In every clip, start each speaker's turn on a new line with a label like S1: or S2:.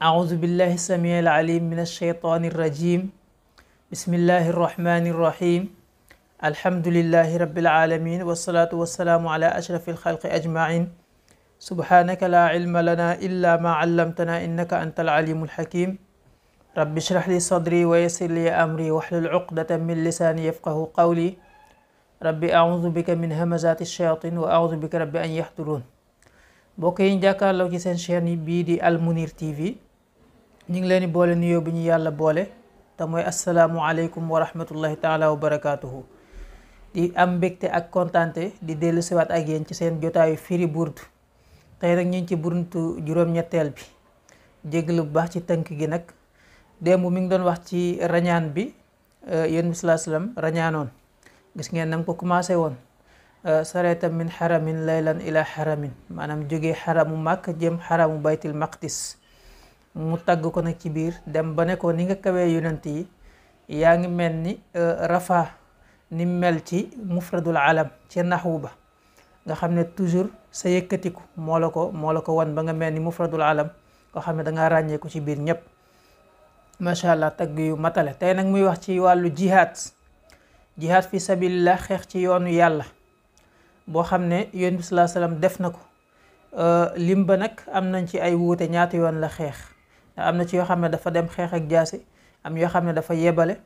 S1: أعوذ بالله السميع العليم من الشيطان الرجيم. بسم الله الرحمن الرحيم. الحمد لله رب العالمين والصلاة والسلام على أشرف الخلق أجمعين. سبحانك لا علم لنا إلا ما علمتنا إنك أنت العليم الحكيم. رب اشرح لي صدري ويسر لي أمري واحلل عقدة من لساني يفقه قولي. ربي أعوذ بك من همزات الشياطين وأعوذ بك رب أن يحضرون. mbokk yi jàkkaarloo ci seen chaîne bii di Al Mounir TV ñu ngi leen di boole nuyoo bi ñu yàlla boole te mooy asalaamualeykum wa rahmatullahi taala wa barakaatuhu. di am mbégte ak kontaante di dellu siwaat ak yéen ci seen jotaayu firi burdu. tey nag ñu ngi ci buntu juróom-ñetteel bi. jéglu bu baax ci tënk gi nag. démb mi ngi doon wax ci rañaan bi yéen bi salaa salaam rañaanoon. gis ngeen na nga ko commencé woon. sareta min xaramin laylan ila xaramin maanaam jógee xaramu màkk jëm xaramu baytil maqdis mu tagg ko nag ci biir dem ba ne ko ni nga kawee yonent yi yaa ngi mel ni rafa ni mel ci mufradul alam ci naxwu ba nga xam ne toujours sa yëkkatiku moo la ko wan ba nga mel ni mufradul alam koo xam ne dangaa ràññeeku ci biir ñépp macha allah tagg yu matale. tey nag muy wax ci wàllu jihaad fi sabilillah, xeex ci yoonu yàlla boo xam ne yonent bi salaa salaam def na ko. lim ba nag am nañ ci ay wuute ñaata yoon la xeex am na ci yoo xam ne dafa dem xeex ak jaasi, am yoo xam ne dafa yebale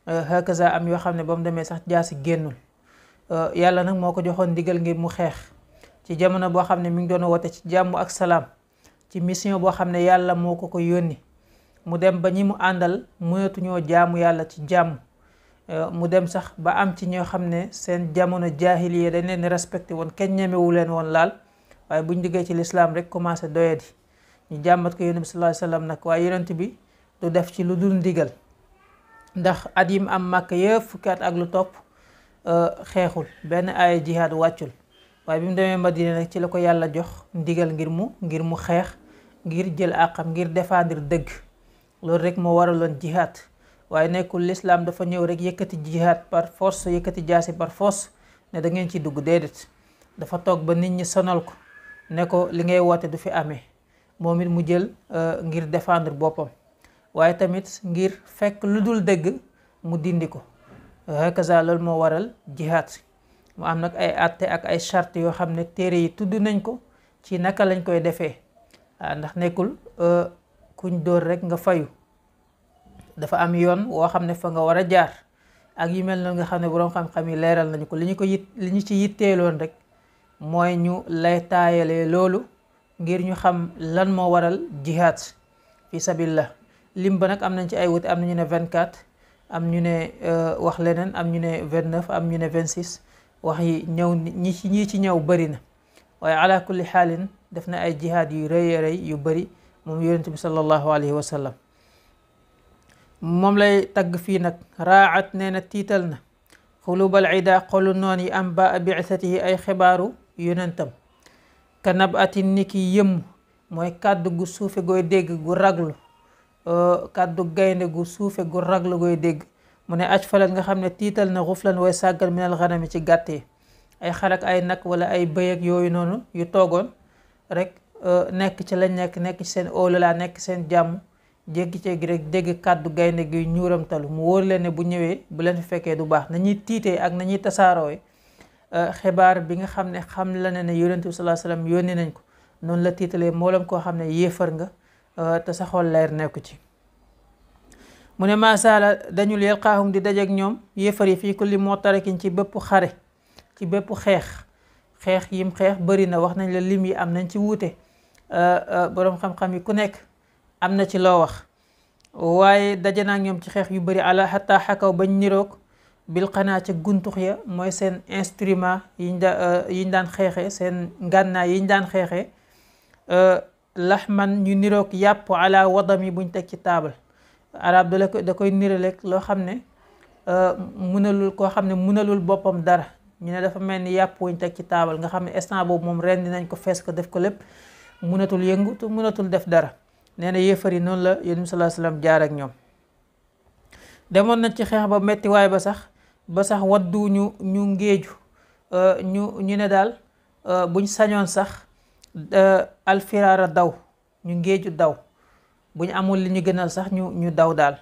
S1: hakaza am yoo xam ne ba mu demee sax jaasi génnul. yàlla nag moo ko joxoon ndigal ngir mu xeex ci jamono boo xam ne mi ngi doon woote ci jàmm ak salaam, ci mission boo xam ne yàlla moo ko yónni. mu dem ba ñi mu àndal mënatuñoo jaamu yàlla ci jàmm. mu dem sax ba am ci ñoo xam ne seen jamono jaahiliya dañ leen respecté woon, kenn ñemewu leen woon laal, waaye buñ diggee ci lislaam rek commencé doyadi ñu jàmbat ko yonent bi sallallahu alayhi wasallam nag. waaye yonent bi du def ci lu dul ndigal, ndax at yim am màkk yëpp fukki at ak lu topp xeexul, benn aaya jihaad wàccul. waaye bi mu demee Madina nag ci la ko yàlla jox ndigal ngir mu xeex, ngir jël àqam, ngir défendre dëgg. loolu rek moo waraloon jihaad. waaye nekkul lislaam dafa ñëw rek yëkkati jihaad par force, yëkkati jaasi par force ne da ngeen ci dugg, déedéet. dafa toog ba nit ñi sonal ko ne ko li ngay woote du fi amee, moom it mu jël ngir défendre boppam, waaye tamit ngir fekk lu dul dëgg mu dindi ko. hakaza loolu moo waral jihaad. mu am nag ay àtte ak ay charte yoo xam ne téere yi tudd nañ ko ci naka lañ koy defee. ndax nekkul kuñ dóor rek nga fayu, dafa am yoon woo xam ne fa nga war a jaar ak yu mel noonu nga xam ne boroom xam-xam yi leeral nañu ko. li ñu ci yitteeloon rek mooy ñu lay taayalee loolu ngir ñu xam lan moo waral jihaad fi sabilillah. lim ba nag am nañ ci ay wuute, am na ñu ne 24, am ñu ne wax leneen, am ñu ne 29, am ñu ne 26. wax yi ñëw ñi ci ñëw bëri na, waaye ala kulli xaalin def na ay jihaad yu rëy rëy yu bëri moom yonent bi sallallahu alayhi wa sallam. moom lay tagg fii nag. raat nee na tiital na xulubal ida xolu noon yi am ba bi'satihi ay xibaaru yonentam. kanab atin ni ki yëmm mooy kàddu gu suufe gooy dégg gu raglu, kàddu gaynde gu suufe gu raglu gooy dégg. mu ne aj falat nga xam ne tiital na xuflan way sàggal minal xanami ci gàttee. ay xarak ay nag wala ay bëy ak yooyu noonu yu toogoon rek nekk ci lañ nekk ci seen óolala, nekk seen jàmm, jéggi ceegi rek dégg kàddu gaynde gi ñuuramtalu. mu wóor leen ne bu ñëwee bu leen fi fekkee du baax. nañuy tiitee ak nañuy tasaaroowe xibaar bi nga xam ne xam la ne yonent bi sallallahu alayhi wasallam yónni nañ ko, noonu la tiitalee mboolem koo xam ne yéefar nga te sa xol leer nekku ci. mu ne maasaala dañul yalqaahum di dajeek ñoom yéefar yi fii kulli mu'tarakin ci bépp xare, ci bépp xeex yim xeex bëri na. wax nañ la lim yi am nañ ci wuute, boroom xam-xam yi ku nekk am na ci loo wax, waaye daje naa ñoom ci xeex yu bëri. ala xataa xakaw bañ niroog bil xanaa ca guntux ya, mooy seen instrument yiñ daan xeexee, seen ngànnaay yiñ daan xeexee. laxman ñu niroog yàpp ala wadami buñ teg ci taabal. arab da koy niraleeg loo xam ne koo xam ne mënalul boppam dara. ñu ne dafa mel ni yàpp wuñ teg ci taabal nga xam ne instant boobu moom ren dinañ ko fees ko def ko lépp, mënatul yëngu te mënatul def dara. nee na yéefar yi noonu la yonent bi sallallahu alayhi wasallam jaar ak ñoom. demoon nañ ci xeex ba metti waaye ba sax waddu ñu ngéeju, ñu ne daal buñ sañoon sax alfiraara daw, ñu ngéeju daw. bu ñu amul li ñu gënal sax ñu daw daal.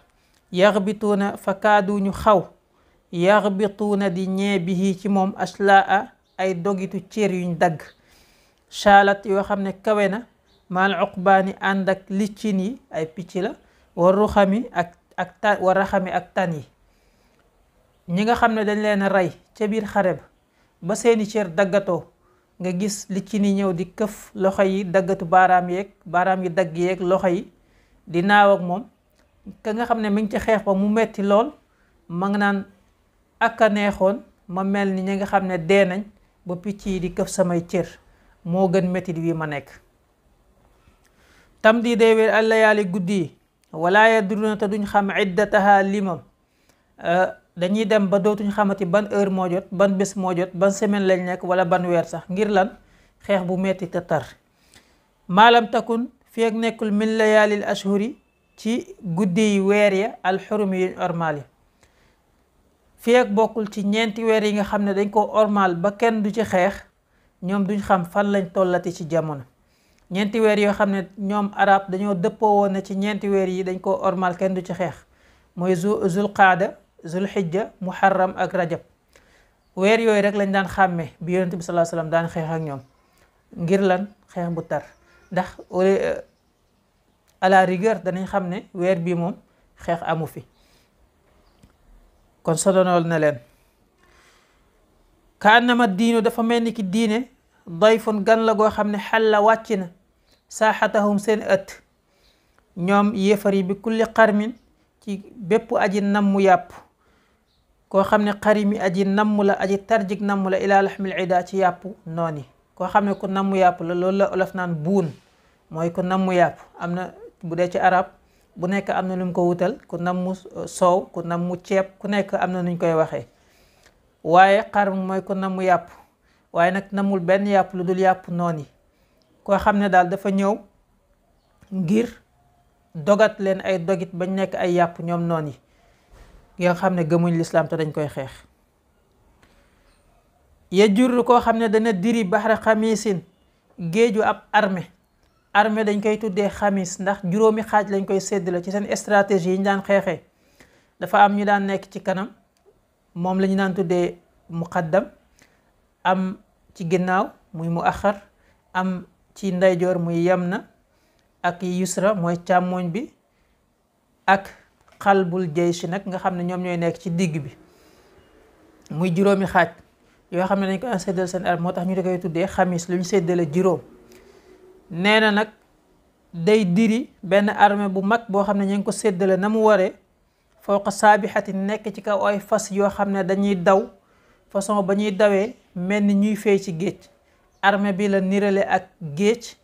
S1: yaxbituuna fa kaadu ñu xaw yaxbituuna di ñee bihi ci moom ashlaa ay dogitu cër yuñ dagg, shaalat yoo xam ne kawe na, maal uqbaani ànd ak liccin yi ay picc la, war ruxami war raxami ak tan yi. ñi nga xam ne dañ leen a rey ca biir xare ba seeni cër daggatoo, nga gis liccin yi ñëw di këf loxo yi, daggatu baaraam yi dagg yeeg loxo yi di naaw ak moom. ka nga xam ne mi ngi ci xeex ba mu metti lool, ma nga naan ak a neexoon ma mel ni ñi nga xam ne dee nañ ba picc yi di këf samay cër, moo gën mettit wi ma nekk. tam di day wér allayaali guddi yi, wala yadruna te duñ xam iddataha limam. dañuy dem ba dootuñ xamati ban heure moo jot, ban bés moo jot, ban semaine lañ nekk wala ban weer sax, ngir lan xeex bu metti te tar. maalam takun fi ak nekkul min layaalil ashhuri ci guddi yi weer ya alxurumi yuñ ormaal yi, fi ak bokkul ci ñeenti weer yi nga xam ne dañ ko ormaal ba kenn du ci xeex, ñoom duñ xam fan lañ tollati ci jamono. ñeenti weer yoo xam ne ñoom arab dañoo dëppoo woon na ci ñeenti weer yi dañ ko ormaal kenn du ci xeex, mooy zul qaada, zul xijja, muharram ak rajab. weer yooyu rek lañ daan xàmmee bi yonent bi sallallahu alayhi wasallam daan xeex ak ñoom, ngir lan xeex bu tar. ndax à la rigueur danañ xam ne weer bii moom xeex amu fi, kon sodonool na leen. ka annama diinu dafa mel ni ki diine dayfun gan la goo xam ne xalla wàcc na saaxatahum seen ëtt, ñoom yéefar yi bi kulli xarmin ci bépp aji nammu yàpp, koo xam ne xarimi aji namm la, aji tarjik namm la, ilaa laxmil ida ci yàpp noon yi. koo xam ne ku nammu yàpp la, loolu la olof naan buun, mooy ku nammu yàpp. am na bu dee ci arab bu nekk am na lu mu ko wutal, ku nammu soow, ku nammu ceeb, ku nekk am na nuñ koy waxee. waaye xar mooy ku nammu yàpp, waaye nag namul benn yàpp lu dul yàpp noon yi. koo xam ne daal dafa ñëw ngir dogat leen ay dogit bañ nekk ay yàpp ñoom noon yi nga xam ne gëmuñ lislaam te dañ koy xeex. ya jur koo xam ne dana diri baxra xamisin, géeju ab armée dañ koy tuddee xamis ndax juróomi xaaj lañ koy séddale ci seen stratégie yi ñu daan xeexee. dafa am ñu daan nekk ci kanam, moom la ñu daan tuddee muqaddam, am ci ginnaaw muy mu axar, am ci ndeyjoor muy yamna, ak yusra mooy càmmoñ bi, ak xalbul jaysh nag nga xam ne ñoom ñooy nekk ci digg bi. muy juróomi xaaj yoo xam ne dañ ko séddale seen armée, moo tax ñu da koy tuddee xamis, lu ñu séddale juróom. nee na nag day diri benn armée bu mag boo xam ne ñu ngi ko séddale na mu waree, fawqa saabixati nekk ci kaw ay fas yoo xam ne dañuy daw façon ba ñuy dawee mel ni ñuy fey ci géej. armée bi la nirale ak géej,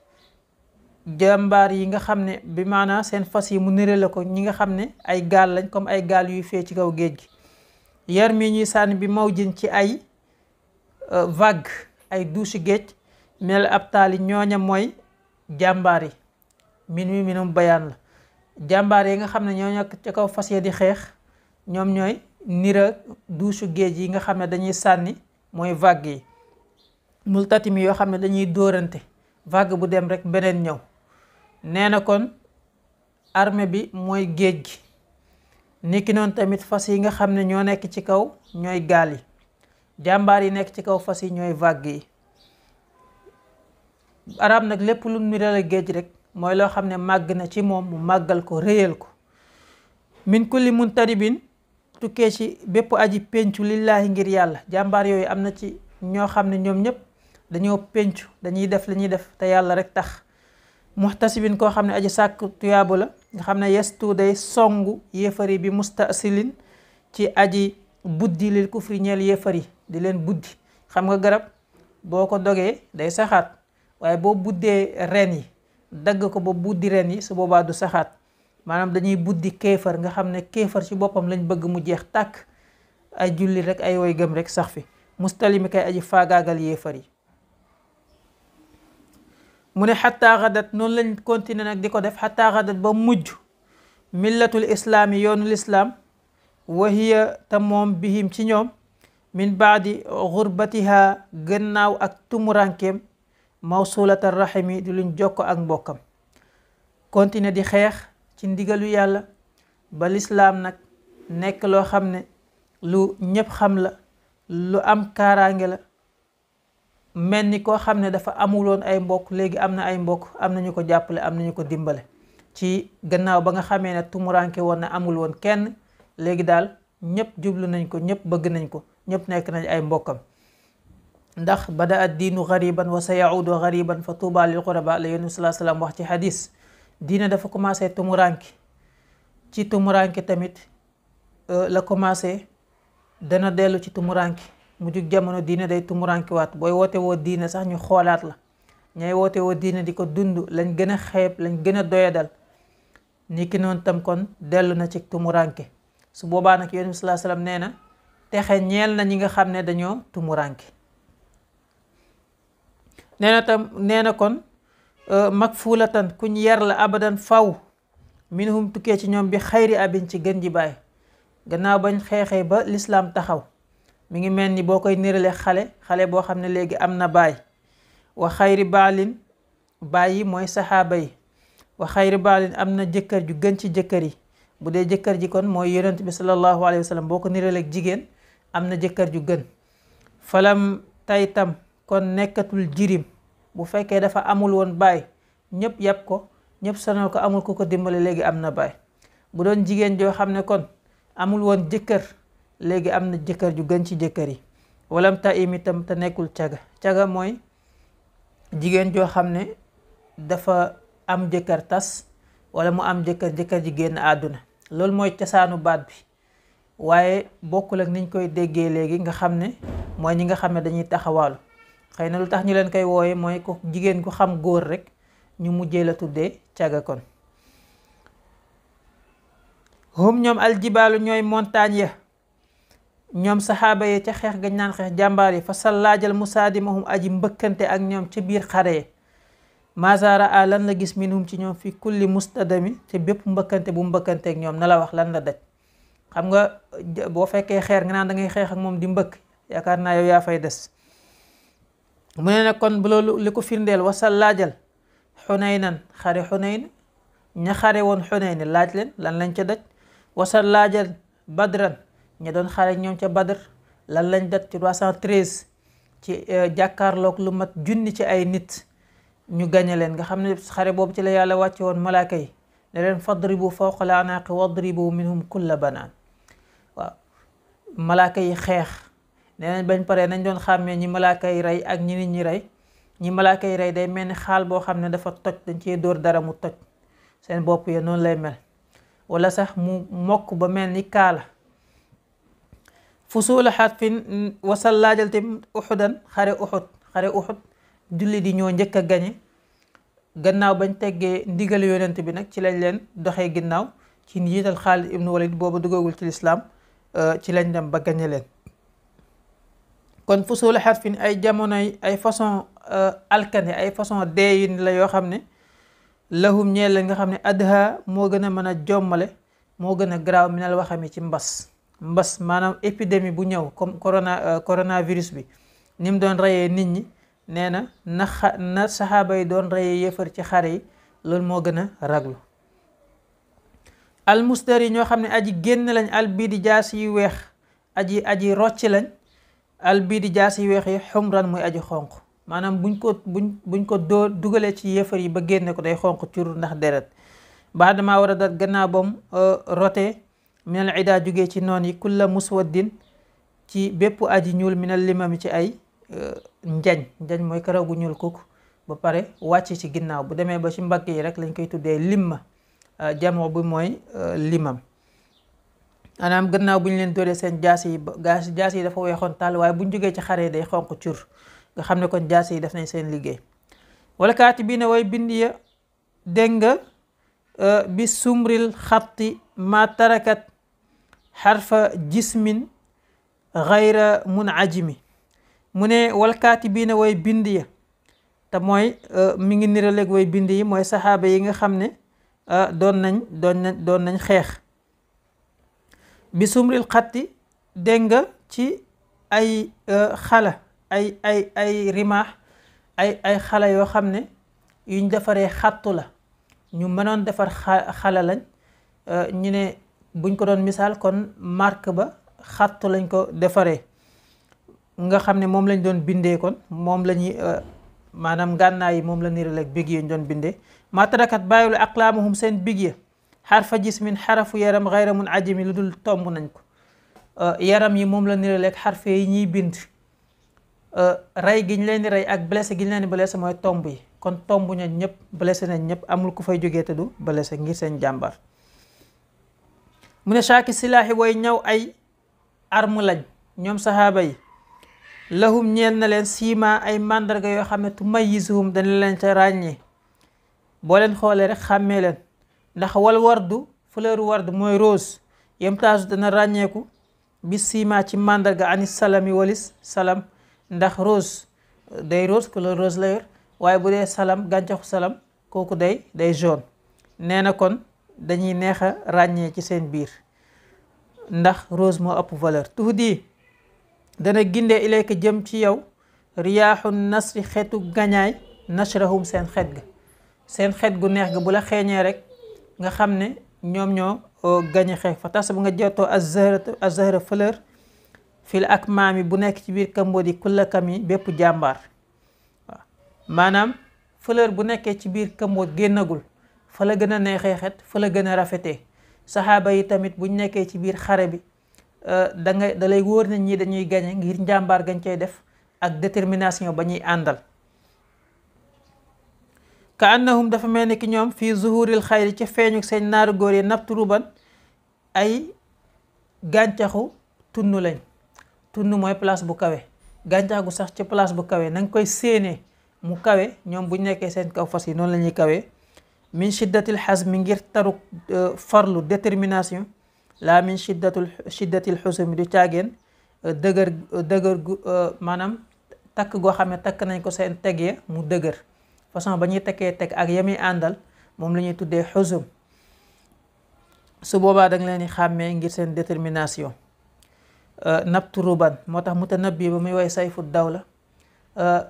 S1: jàmbaar yi nga xam ne bi maanaam seen fas yi mu nirale ko ñi nga xam ne ay gaal lañ, comme ay gaal yuy fey ci kaw géej gi. yar mi ñuy sànni bi maw jën ci ay vague, ay douche géej, mel ab taali ñooña mooy jàmbaar yi. minum bayaan la. jàmbaar yi nga xam ne ñoo nekk ca kaw fas yi di xeex, ñoom ñooy nira douche géej yi nga xam ne dañuy sànni, mooy vague yi. multatimi yoo xam ne dañuy dóorante, vague bu dem rek beneen ñëw. nee na kon armée bi mooy géej gi. niki noonu tamit fas yi nga xam ne ñoo nekk ci kaw ñooy gaal yi. jàmbaar yi nekk ci kaw fas yi ñooy vague yi. arab nag lépp lu nirale géej rek mooy loo xam ne màgg na ci moom, mu màggal ko, réyal ko. min kulli muntaribin tukkee ci bépp aji pencu lillaahi ngir yàlla. jàmbaar yooyu am na ci ñoo xam ne ñoom ñëpp dañoo pencu, dañuy def li ñuy def te yàlla rek tax. muhtasibin koo xam ne aji sàkk tuyaabu la, nga xam ne yestu day songu yéefari bi mustasilin ci aji buddi lil kufri ñeel yéefari, di leen buddi. xam nga garab boo ko dogee day saxaat, waaye boo buddee ren yi dagg ko ba buddi ren yi, su boobaa du saxaat. maanaam dañuy buddi kéefar, nga xam ne kéefar ci boppam lañ bëgg mu jeex tàkk, ay julli rek ay woy gëm rek sax fi. mustalimi kay aji faagaagal yéefar yi. mu ne xataa xadat, noonu lañ continuer nag di ko def, xataa xadat ba mujj millatul islaam yi, yoonu lislaam, wahiya te moom bihim ci ñoom, min baadi xurbatiha gannaaw ak tumurankeem, mawsulata rahimi di luñ jokko ak mbokkam. continuer di xeex ci ndigalu yàlla ba lislaam nag nekk loo xam ne lu ñëpp xam la, lu am kaaraange la, mel ni koo xam ne dafa amuloon ay mbokk léegi am na ay mbokk, am nañu ko jàppale, am nañu ko dimbale ci gannaaw ba nga xamee ne tumuranke woon na amul woon kenn. léegi daal ñëpp jublu nañ ko, ñëpp bëgg nañ ko, ñëpp nekk nañ ay mbokkam. ndax bada ad diinu gariban wa sa yaudu gariban fa tuuba lil quraba la yonent sallallahu alayhi wasallam wax ci hadis. diine dafa commencé tumuranke, ci tumuranke tamit la commencé dana dellu ci tumuranke. mu jug jamono diine day tumuranke waat. booy woote woo diine sax ñu xoolaat la. ñay woote woo diine di ko dund lañ gën a xeeb, lañ gën a doyadal. ni ki noonu tam kon dellu na ci tumuranke. su boobaa nag yonent bi sallallahu alayhi wasallam nee na texe ñeel na ñi nga xam ne dañoo tumuranke. nee na kon makfulatan kuñ yar la abadan faw minhum tukkee ci ñoom bi xayri abin ci gën ji baay. gannaaw bañ xeexee ba lislaam taxaw, mi ngi mel ni boo koy nirale xale boo xam ne léegi am na baay. wa xayri baalin, baay yi mooy saxaaba yi. wa xayri baalin am na jëkkër ju gën ci jëkkër yi. bu dee jëkkër ji kon mooy yonent bi sallallahu alayhi wa sallam. boo ko niraleeg jigéen am na jëkkër ju gën. falam taytam kon nekkatul jirim. bu fekkee dafa amul woon baay, ñëpp yàpp ko, ñëpp sonal ko, amul ku ko dimbale, léegi am na baay. bu doon jigéen joo xam ne kon amul woon jëkkër, léegi am na jëkkër ju gën ci jëkkër yi. walam ta imitam te nekkul caga mooy jigéen joo xam ne dafa am jëkkër tas, wala mu am jëkkër ji génn àdduna. loolu mooy cosaanu baat bi, waaye bokkul ak niñ koy déggee léegi nga xam ne mooy ñi nga xam ne dañuy taxawaalu. xëy na lu tax ñu leen koy wooye mooy ko jigéen ku xam góor rek ñu mujjee la tuddee caga kon. hum ñoom aljibaalu ñooy montagne ya, ñoom saxaaba yi ca xeex gañ naan xeex jàmbaar yi. fa sallaajal musaadimahum aji mbëkkante ak ñoom ca biir xare yi. mazara a lan la gis minhum ci ñoom fi kulli mustadami te bépp mbëkkante bu mbëkkante ak ñoom na la wax lan la daj. xam nga boo fekkee xeer nga naan da ngay xeex ak moom di mbëkk, yaakaar naa yow yaa fay des. mu ne nag kon bu loolu li ko firndeel wasal laajal xunaynan, xare xunayn, ña xare woon xunayn laaj leen lan lañ ca daj. wasal laajal badran, ña doon xare ñoom ca badr lan lañ daj ci 313 ci jàkkaarloog lu mat junni ci ay nit ñu gañe leen. nga xam ne xare boobu ci la yàlla wàcce woon malaaka yi ne leen fadribu fawqa al anaaqi wadribu minhum kulla banaan. waaw malaaka yi xeex, nee nañ bañ paree nañ doon xàmmee ñi malaaka yi rey ak ñi nit ñi rey. ñi malaaka yi rey day mel ni xaal boo xam ne dafa toj, dañ cee dóor dara mu toj, seen bopp ya noonu lay mel. wala sax mu mokk ba mel ni kaala. fusula xatfin wasal laajal tamit uxudan, xare uxud julli di ñoo njëkk a gañe. gannaaw bañ teggee ndigal yonent bi nag ci lañ leen doxee ginnaaw ci njiital Xaalid ibnu Walid boobu duggagul ci lislaam, ci lañ dem ba gañe leen. kon fusula xatfin ay jamonoy ay façon alkane, ay façon deeyin la yoo xam ne lahum ñeel la nga xam ne adha moo gën a mën a jommale, moo gën a garaaw minal waxami ci mbas maanaam épidémie bu ñëw comme coronavirus bi ni mu doon reyee nit ñi. nee na saxaaba yi doon reyee yéefar ci xare yi, loolu moo gën a raglu. almusdari ñoo xam ne aji génn lañ, al bii di jaas yu weex, aji rocc lañ. al bii di jaas yu weex yi xumran muy aji xonq, maanaam buñ ko dugalee ci yéefar yi ba génne ko day xonq cur ndax deret. baax damaa war a dat gannaaw bam rote minal ida jógee ci noon yi kulla muswaddin ci bépp aji ñuul minal limami ci ay njañ mooy karaw gu ñuul kuk ba pare wàcc ci ginnaaw. bu demee ba ci mbagg yi rek lañ koy tuddee limma, jamoo bi mooy limam. maanaam gannaaw bu ñu leen dóoree seen jaas yi dafa weexoon tàll, waaye bu ñu jógee ci xare yi day xonq cur, nga xam ne kon jaas yi def nañ seen liggéey. wala kaatibiina way bind ya dégg nga bi sumril xatti ma tarakat xarfa jismin xayra munajimi. mu ne wal kaatibiina way bind ya, te mooy mi ngi niraleeg way bind yi mooy saxaaba yi nga xam ne doon nañ xeex. bi sumril xatti dégg nga ci ay xala ay rimaax ay xala yoo xam ne yuñ defaree xattu la, ñu mënoon defar xala lañ. ñu ne buñ ko doon misaal kon marque ba xattu lañ ko defaree nga xam ne moom lañ doon bindee, kon moom la ñuy maanaam gànnaay yi moom la niral ak big yi ñu doon bindee. ma tarakat bàyyilu aqlaamuhum seen big ya xarfa jismin xarafu yaram xayra mun ajami lu dul tomb nañ ko. yaram yi moom la niral ak xarfe yi ñuy bind. rey gi ñu leen di rey ak blessé gi ñu leen di blessé mooy tomb yi, kon tomb ña ñëpp blessé nañ ñëpp, amul ku fay jógee te du blessé ngir seen jàmbar. mu ne shaaki silaahi way ñaw ay arme lañ ñoom sahaaba yi. lahum ñeel na leen siima ay màndarga yoo xam ne tumayyisuhum dana leen ca ràññee, boo leen xoolee rek xàmmee leen. ndax wal wardu fleur ward mooy rose yemtaasu dana ràññeeku bi siima ci màndarga ani salami walis salam, ndax rose day rose couleur rose la yor, waaye bu dee salam gàncaxu salam kooku day jaune. nee na kon dañuy neex a ràññee ci seen biir ndax rose moo ëpp valeur. tuhdi dana gindee ilayka jëm ci yow riyaaxu nasri xeetu gañaay nashrahum seen xeet ga, seen xeet gu neex ga bu la xeeñee rek nga xam ne ñoom ñoo gañe xeex. fa tas bu nga jottoo az-zahra fleur fil akmaami bu nekk ci biir kambodi kulla kami bépp jàmbaar. waaw maanaam fleur bu nekkee ci biir kambood génnagul fa la gën a neexee xet, fa la gën a rafetee. saxaaba yi tamit buñ nekkee ci biir xare bi da lay wóor na ñi dañuy gañe ngir njàmbaar gañ cay def ak détermination ba ñuy àndal. ka annahum dafa mel ni ki ñoom fii zuhuril xayri ca feeñu seen naaru góor yi nabturuban ay gàncaxu tunnu lañ. tunnu mooy place bu kawe, gàncax gu sax ci place bu kawe na nga koy séenee mu kawe, ñoom buñ nekkee seen kaw fas yi noonu la ñuy kawee. min shiddatil xasmi ngir taruk farlu détermination, la min shiddatil xusumi du caageen dëgër gu maanaam takk goo xam ne takk nañ ko seen teg ya mu dëgër, façon ba ñuy tekkee teg ak yami àndal moom la ñuy tuddee xusum. su boobaa da nga leen di xàmmee ngir seen détermination. nabtu ruban moo tax mutanabbi ba muy woy sayfu dawla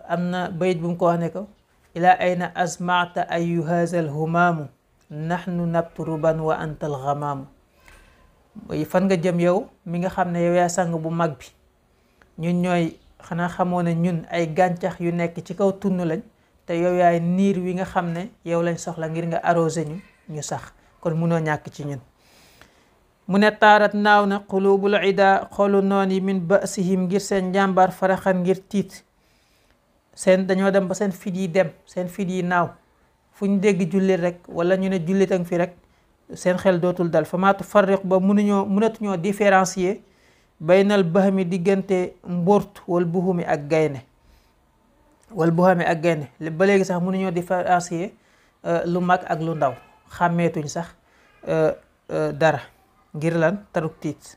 S1: am na bayit bu mu ko wax ne ko ila ayna azmata ayu hazal humaamu nahnu nabtu ruban wa anta alxamaamu. fan nga jëm yow mi nga xam ne yow yaa sang bu mag bi, ñun ñooy xanaa xamoo ne ñun ay gàncax yu nekk ci kaw tunn lañ, te yow yaay niir wi nga xam ne yow lañ soxla ngir nga arrosé ñu sax, kon munoo ñàkk ci ñun. mu ne taarat naaw na qulubul ida xolu noon yi min basihim ngir seen njàmbaar faraxan ngir tiit. seen dañoo dem ba seen fit yi dem, seen fit yi naaw, fu ñu dégg jullit rek wala ñu ne jullit a ngi fi rek seen xel dootul dal. fa maa tufarriq ba mënatuñoo différencier baynal bahmi diggante mbort wal buhumi ak gaynde ba léegi sax mënuñoo différencier lu mag ak lu ndaw, xàmmeetuñ sax dara ngir lan taruk tiit.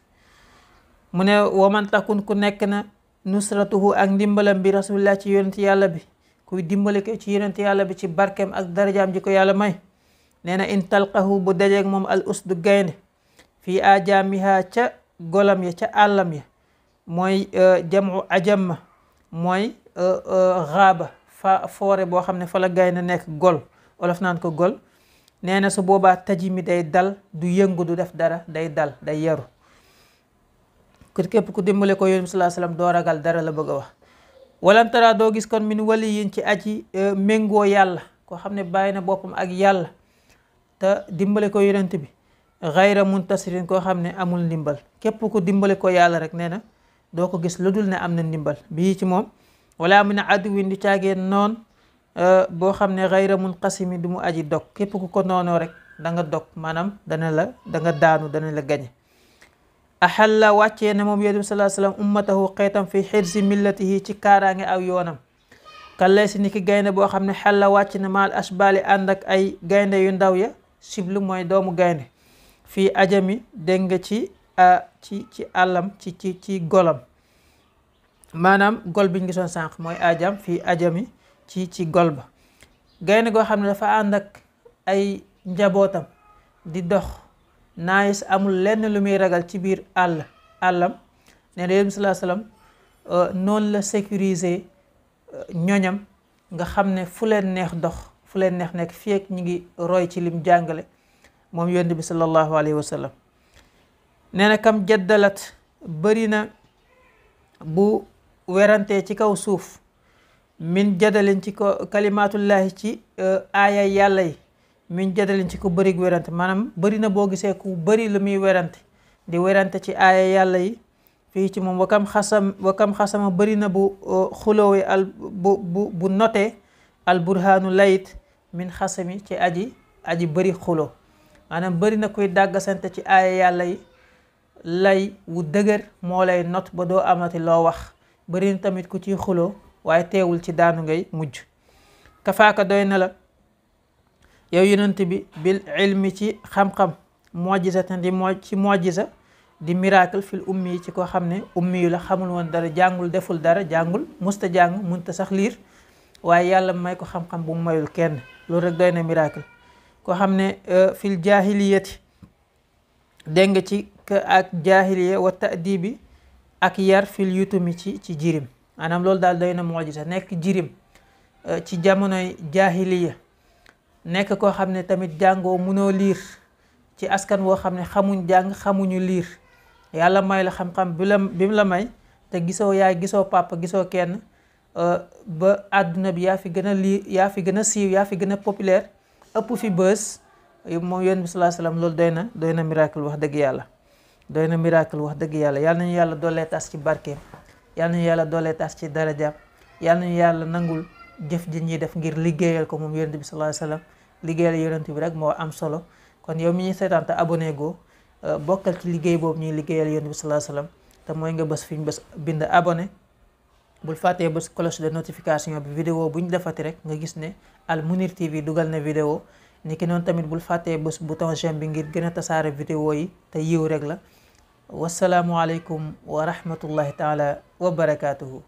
S1: mu ne waman takun ku nekk na nusratuhu ak ndimbalam bi rasulillah ci yonent yàlla bi, kuy dimbali ko ci yonent yàlla bi ci barkeem ak darajaam ji ko yàlla may. nee na in talqahu bu dajeeg moom al usdu gaynde fii ajaamiha ca golam ya ca àllam ya, mooy jamu ajamma mooy xaaba foore boo xam ne fa la gaynde nekk gol, olof naan ko gol. nee na su boobaa taji mi day dal, du yëngu, du def dara, day dal, day yaru. képp ku dimbale ko yonent bi sallallahu alayhi wasallam doo ragal dara la bëgg a wax. walam tara doo gis kon min waliyin ci aji méngoo yàlla, koo xam ne bàyyi na boppam ak yàlla te dimbale ko yonent bi, xayra muntasirin koo xam ne amul ndimbal. képp ku dimbale ko yàlla rek nee na doo ko gis lu dul ne am na ndimbal bii ci moom. wala mu ne aduwin du caageen noon boo xam ne xayra munqasimi du mu aji dog. képp ku ko noonoo rek da nga dog, maanaam da nga daanu, dana la gañe. axalla wàccee na moom yonent bi sallallahu alayhi wasallam ummatahu xeetam fi xirsi millatihi ci kaaraange aw yoonam. kallay si ni ki gaynde boo xam ne xalla wàcc na maal ashbali ànd ak ay gaynde yu ndaw ya, siblu mooy doomu gaynde. fii ajami dégg nga ci àllam ci golam, maanaam gol biñ gisoon sànq mooy ajam, fii ajami ci gol ba. gaynde goo xam ne dafa ànd ak ay njabootam di dox naayis, amul lenn lu muy ragal ci biir àllam. nee na yonent bi sallallahu alayhi wasallam noonu la sécuriser ñoñam nga xam ne fu leen neex dox, fu leen neex nekk fii ak ñi ngi roy ci lim jàngale moom yonent bi sallallahu alayhi wa sallam. nee na kam jaddalat bëri na bu werantee ci kaw suuf min jadalin ci ko kalimatullahi ci aaya yàlla yi min jadalin ci ko bëri werante maanaam bëri na boo gisee ku bëri lu muy werante di werante ci aaya yàlla yi fii ci moom wakam xasama bëri na bu xuloowe bu note al burhaanu layit min xasami ci aji bëri xuloo maanaam bëri na kuy dàggasante ci aaya yàlla yi lay wu dëgër moo lay not ba doo amati loo wax bëri na tamit ku ciy xuloo waaye teewul ci daanu ngay mujj. kafaaka doy na la yow yonent bi bil ilmi ci xam-xam mujizatan ci mujiza di miracle fil ummi yi ci koo xam ne ummi yu la xamul woon dara jàngul deful dara jàngul musta jàng munta sax liir waaye yàlla may ko xam-xam bu mu mayul kenn loolu rek doy na miracle. koo xam ne fil jahiliyati dégg nga ci ak jahiliya wa ta'dibi ak yar fil yutumi ci jirim maanaam loolu daal doy na mujiza nekk jirim ci jamonoy jahiliya nekk koo xam ne tamit jàngoo munoo liir ci askan woo xam ne xamuñ jàng xamuñu liir yàlla may la xam-xam bi mu la may te gisoo yaay gisoo papa gisoo kenn ba àdduna bi yaa fi gën a lii yaa fi gën a siiw yaa fi gën a populaire ëpp fi bës moom yonent bi sallallahu alayhi wasallam loolu doy na miracle wax dëgg yàlla doy na miracle wax dëgg yàlla yàlla nañu yàlla doolee tas ci barkeem yàlla nañu yàlla doolee tas ci darajaam yàlla nañu yàlla nangul jëf ji ñuy def ngir liggéeyal ko moom yonent bi sallallahu alayhi wasallam liggéeyal yonent bi rek moo am solo kon yow mi ñuy seetaan te abonné goo bokkal ci liggéey boobu ñuy liggéeyal yonent bi sallallahu alayhi wasallam te mooy nga bës fi ñu bës bind abonné bul fàttee bës cloche de notification bi vidéo bu ñu defati rek nga gis ne Al Mounir TV dugal na vidéo niki noonu tamit bul fàttee bës bouton j'aime bi ngir gën a tasaare vidéo yi te yiw rek la wasalaamualeykum wa rahmatullahi taala wa barakaatuhu.